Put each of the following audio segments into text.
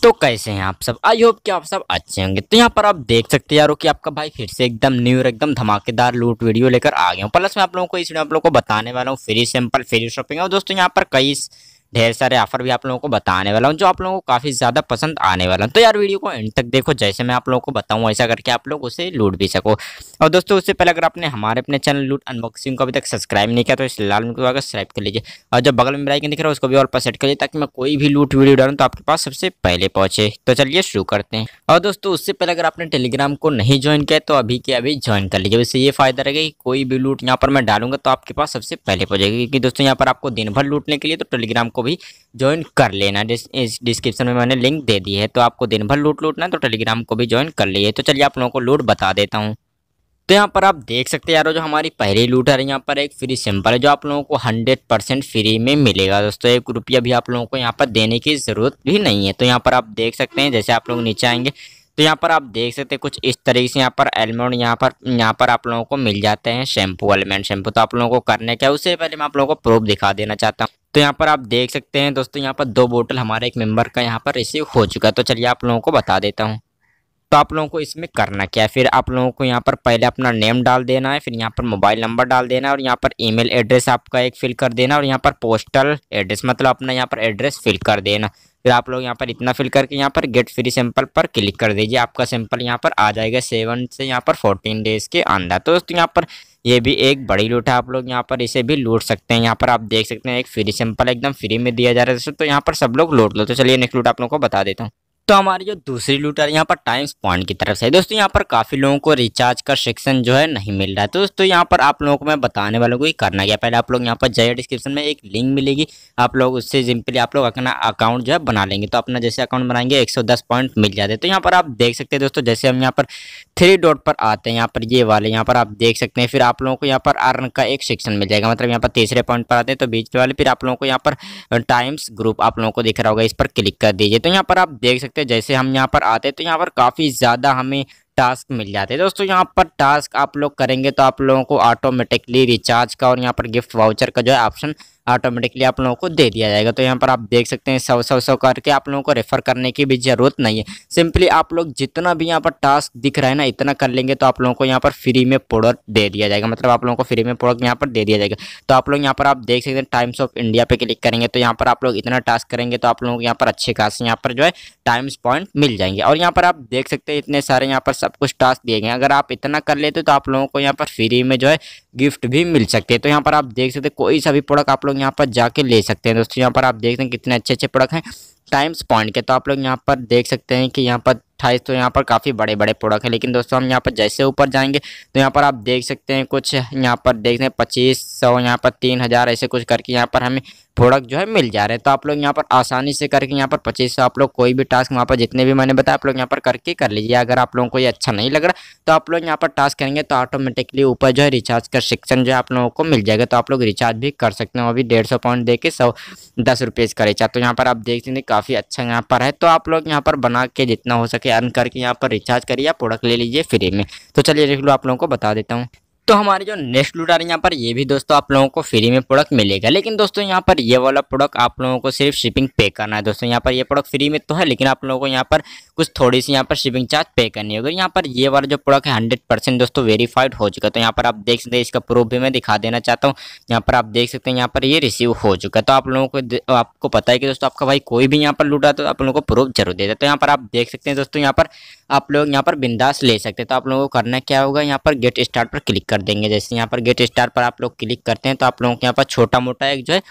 तो कैसे हैं आप सब? आई होप कि आप सब अच्छे होंगे। तो यहाँ पर आप देख सकते हैं यारो कि आपका भाई फिर से एकदम न्यू और एकदम धमाकेदार लूट वीडियो लेकर आ गया हूँ। प्लस मैं आप लोगों को इस वीडियो आप लोगों को बताने वाला हूँ फ्री सैंपल फ्री शॉपिंग। और दोस्तों यहाँ पर कई ढेर सारे ऑफर भी आप लोगों को बताने वाला हूँ जो आप लोगों को काफी ज्यादा पसंद आने वाला हूँ। तो यार वीडियो को एंड तक देखो, जैसे मैं आप लोगों को बताऊँ ऐसा करके आप लोग उसे लूट भी सको। और दोस्तों उससे पहले अगर आपने हमारे अपने चैनल लूट अनबॉक्सिंग को अभी तक सब्सक्राइब नहीं किया तो इस लाल बटन को आकर सब्सक्राइब कर लीजिए। और जब बगल में बेल आइकन दिख रहा है उसको भी ऑल पर सेट कर लीजिए ताकि मैं कोई भी लूट वीडियो डालूं तो आपके पास सबसे पहले पहुंचे। तो चलिए शुरू करते हैं। और दोस्तों उससे पहले अगर आपने टेलीग्राम को नहीं ज्वाइन किया तो अभी के अभी ज्वाइन कर लीजिए। इससे ये फायदा रहेगा कि कोई भी लूट यहाँ पर मैं डालूंगा तो आपके पास सबसे पहले पहुंचेगा। क्योंकि दोस्तों यहाँ पर आपको दिन भर लूटने के लिए तो टेलीग्राम को भी ज्वाइन कर लेना। इस डिस्क्रिप्शन में मैंने लिंक दे दी है। तो आपको दिन भर लूटना है तो टेलीग्राम को भी ज्वाइन कर लीजिए। तो चलिए आप लोगों को लूट बता देता हूँ। तो यहाँ पर आप देख सकते हैं यारो, जो हमारी पहली लूट है यहाँ पर एक फ्री सिंपल है जो आप लोगों को 100% फ्री में मिलेगा। दोस्तों 1 रुपया भी आप लोगों को यहाँ पर देने की ज़रूरत भी नहीं है। तो यहाँ पर आप देख सकते हैं, जैसे आप लोग नीचे आएंगे तो यहाँ पर आप देख सकते हैं कुछ इस तरीके से यहाँ पर एलमंड यहाँ पर आप लोगों को मिल जाते हैं शैम्पू, एलिमेंट शैम्पू। तो आप लोगों को करने क्या है, उससे पहले मैं आप लोगों को प्रूफ दिखा देना चाहता हूँ। तो यहाँ पर आप देख सकते हैं दोस्तों, यहाँ पर 2 बोतल हमारे एक मेंबर का यहाँ पर रिसीव हो चुका है। तो चलिए आप लोगों को बता देता हूँ। तो आप लोगों को इसमें करना क्या है, फिर आप लोगों को यहाँ पर पहले अपना नेम डाल देना है, फिर यहाँ पर मोबाइल नंबर डाल देना है और यहाँ पर ईमेल एड्रेस आपका एक फिल कर देना और यहाँ पर पोस्टल एड्रेस मतलब अपना यहाँ पर एड्रेस फिल कर देना। फिर आप लोग यहाँ पर इतना फिल करके यहाँ पर गेट फ्री सैंपल पर क्लिक कर दीजिए। आपका सैंपल यहाँ पर आ जाएगा 7 से यहाँ पर 14 डेज के अंदर। तो दोस्तों यहाँ पर ये भी एक बड़ी लूट है, आप लोग यहाँ पर इसे भी लूट सकते हैं। यहाँ पर आप देख सकते हैं एक फ्री सैंपल एकदम फ्री में दिया जा रहा है दोस्तों। तो यहाँ पर सब लोग लूट लो। तो चलिए नेक्स्ट लूट आप लोगों को बता देता हूँ। तो हमारी जो दूसरी लूट है यहाँ पर टाइम्स पॉइंट की तरफ से है। दोस्तों यहाँ पर काफी लोगों को रिचार्ज का सेक्शन जो है नहीं मिल रहा है। तो दोस्तों यहाँ पर आप लोगों को मैं बताने वालों को ही करना क्या, पहले आप लोग यहाँ पर जाइए, डिस्क्रिप्शन में एक लिंक मिलेगी, आप लोग उससे सिंपली आप लोग अपना अकाउंट जो है बना लेंगे। तो अपना जैसे अकाउंट बनाएंगे 110 पॉइंट मिल जाते हैं। तो यहाँ पर आप देख सकते हैं दोस्तों, जैसे हम यहाँ पर 3 डॉट पर आते हैं, यहाँ पर ये वाले यहाँ पर आप देख सकते हैं, फिर आप लोगों को यहाँ पर अर्न का एक सेक्शन मिल जाएगा। मतलब यहाँ पर तीसरे पॉइंट पर आते हैं तो बीच वाले, फिर आप लोगों को यहाँ पर टाइम्स ग्रुप आप लोगों को दिख रहा होगा, इस पर क्लिक कर दीजिए। तो यहाँ पर आप देख सकते हैं जैसे हम यहाँ पर आते हैं तो यहाँ पर काफ़ी ज़्यादा हमें टास्क मिल जाते हैं। दोस्तों यहाँ पर टास्क आप लोग करेंगे तो आप लोगों को ऑटोमेटिकली रिचार्ज का और यहाँ पर गिफ्ट वाउचर का जो है ऑप्शन ऑटोमेटिकली आप लोगों को दे दिया जाएगा। तो यहाँ पर आप देख सकते हैं 100 करके आप लोगों को रेफर करने की भी ज़रूरत नहीं है। सिंपली आप लोग जितना भी यहाँ पर टास्क दिख रहा है ना, इतना कर लेंगे तो आप लोगों को यहाँ पर फ्री में प्रोडक्ट दे दिया जाएगा। मतलब आप लोगों को फ्री में प्रोडक्ट यहाँ पर दे दिया जाएगा। तो आप लोग यहाँ पर आप देख सकते हैं टाइम्स ऑफ इंडिया पे क्लिक करेंगे तो यहाँ पर आप लोग इतना टास्क करेंगे तो आप लोगों को यहाँ पर अच्छे खासे यहाँ पर जो है टाइम्स पॉइंट मिल जाएंगे। और यहाँ पर आप देख सकते हैं इतने सारे यहाँ पर सब कुछ टास्क दिए गए हैं। अगर आप इतना कर लेते तो आप लोगों को यहाँ पर फ्री में जो है गिफ्ट भी मिल सकते हैं। तो यहाँ पर आप देख सकते हैं कोई सा भी प्रोडक्ट आप लोग यहाँ पर जाके ले सकते हैं। दोस्तों यहाँ पर आप देखते हैं कितने अच्छे अच्छे प्रोडक्ट हैं टाइम्स पॉइंट के। तो आप लोग यहाँ पर देख सकते हैं कि यहाँ पर 28, तो यहाँ पर काफ़ी बड़े बड़े प्रोडक्ट हैं। लेकिन दोस्तों हम यहाँ पर जैसे ऊपर जाएंगे तो यहाँ पर आप देख सकते हैं कुछ यहाँ पर देखते हैं 2500, यहाँ पर 3000 ऐसे कुछ करके यहाँ पर हमें प्रोडक्ट जो है मिल जा रहे हैं। तो आप लोग यहाँ पर आसानी से करके यहाँ पर 2500 आप लोग कोई भी टास्क वहाँ पर जितने भी मैंने बताया आप लोग यहाँ पर करके कर लीजिए। अगर आप लोगों को ये अच्छा नहीं लग रहा तो आप लोग यहाँ पर टास्क करेंगे तो ऑटोमेटिकली ऊपर जो है रिचार्ज का सेक्शन जो है आप लोगों को मिल जाएगा। तो आप लोग रिचार्ज भी कर सकते हैं, अभी 150 पॉइंट दे के 110 रुपीज़ का रिचार्ज। तो यहाँ पर आप देख सकते हैं काफ़ी अच्छा यहाँ पर है। तो आप लोग यहाँ पर बना के जितना हो सके अर्न करके यहाँ पर रिचार्ज करिए या प्रोडक्ट ले लीजिए फ्री में। तो चलिए देख लो आप लोगों को बता देता हूँ। तो हमारी जो नेक्स्ट लूट आ रही है यहाँ पर ये भी दोस्तों आप लोगों को फ्री में प्रोडक्ट मिलेगा। लेकिन दोस्तों यहाँ पर ये वाला प्रोडक्ट आप लोगों को सिर्फ शिपिंग पे करना है। दोस्तों यहाँ पर ये प्रोडक्ट फ्री में तो है लेकिन आप लोगों को यहाँ पर कुछ थोड़ी सी यहाँ पर शिपिंग चार्ज पे करनी होगी। यहाँ पर ये वाला जो प्रोडक्ट है 100% दोस्तों वेरीफाइड हो चुका है। तो यहाँ पर आप देख सकते हैं, इसका प्रूफ भी मैं दिखा देना चाहता हूँ। यहाँ पर आप देख सकते हैं यहाँ पर ये रिसीव हो चुका है। तो आप लोगों को आपको पता है कि दोस्तों आपका भाई कोई भी यहाँ पर लूटा तो आप लोगों को प्रूफ जरूर देता है। तो यहाँ पर आप देख सकते हैं दोस्तों, यहाँ पर आप लोग यहाँ पर बिंदास ले सकते हैं। तो आप लोगों को करना क्या होगा, यहाँ पर गेट स्टार्ट पर क्लिक कर देंगे। जैसे यहाँ पर गेट स्टार्ट पर आप लोग क्लिक करते हैं तो आप लोगों को यहाँ पर छोटा मोटा एक जो है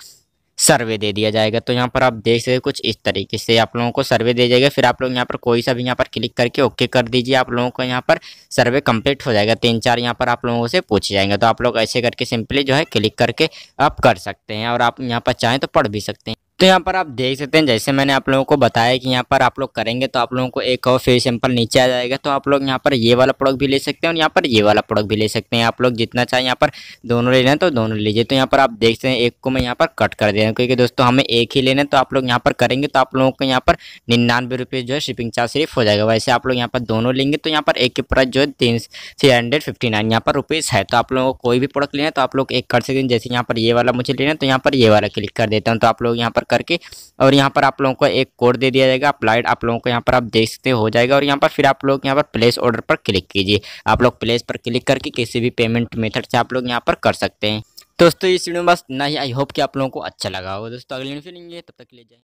सर्वे दे दिया जाएगा। तो यहाँ पर आप देख सकते हैं कुछ इस तरीके से आप लोगों को सर्वे दे जाएगा। फिर आप लोग यहाँ पर कोई सा भी यहाँ पर क्लिक करके ओके कर दीजिए। आप लोगों को यहाँ पर सर्वे कंप्लीट हो जाएगा। 3-4 यहाँ पर आप लोगों से पूछे जाएंगे। तो आप लोग ऐसे करके सिंपली जो है क्लिक करके आप कर सकते हैं और आप यहाँ पर चाहें तो पढ़ भी सकते हैं। तो यहाँ पर आप देख सकते हैं जैसे मैंने आप लोगों को बताया कि यहाँ पर आप लोग करेंगे तो आप लोगों को एक और फ्री सैंपल नीचे आ जाएगा। तो आप लोग यहाँ पर ये वाला प्रोडक्ट भी ले सकते हैं और यहाँ पर ये वाला प्रोडक्ट भी ले सकते हैं। आप लोग जितना चाहें यहाँ पर दोनों लेना है तो दोनों लीजिए। तो यहाँ पर आप देख सकते हैं एक को मैं यहाँ पर कट कर दे रहा हूँ क्योंकि दोस्तों हमें एक ही लेना है। तो आप लोग यहाँ पर करेंगे तो आप लोगों को यहाँ पर 99 रुपये जो है शिपिंग चार्ज सिर्फ हो जाएगा। वैसे आप लोग यहाँ पर दोनों लेंगे तो यहाँ पर एक की प्राइस जो है 359 यहाँ पर रुपीज़ है। तो आप लोगों को कोई भी प्रोडक्ट लेना है तो आप लोग एक कर सकते हैं। जैसे यहाँ पर ये वाला मुझे लेना है तो यहाँ पर ये वाला क्लिक कर देता हूँ। तो आप लोग यहाँ पर करके, और यहाँ पर आप लोगों को एक कोड दे दिया जाएगा अप्लाइड, आप लोगों को यहाँ पर आप देख सकते हो जाएगा। और यहाँ पर फिर आप लोग यहाँ पर प्लेस ऑर्डर पर क्लिक कीजिए। आप लोग प्लेस पर क्लिक करके किसी भी पेमेंट मेथड से आप लोग यहाँ पर कर सकते हैं। दोस्तों इस वीडियो में बस इतना ही। आई होप कि आप लोगों को अच्छा लगा हो। दोस्तों अगली वीडियो फिर मिलेंगे, तब तक के लिए जय।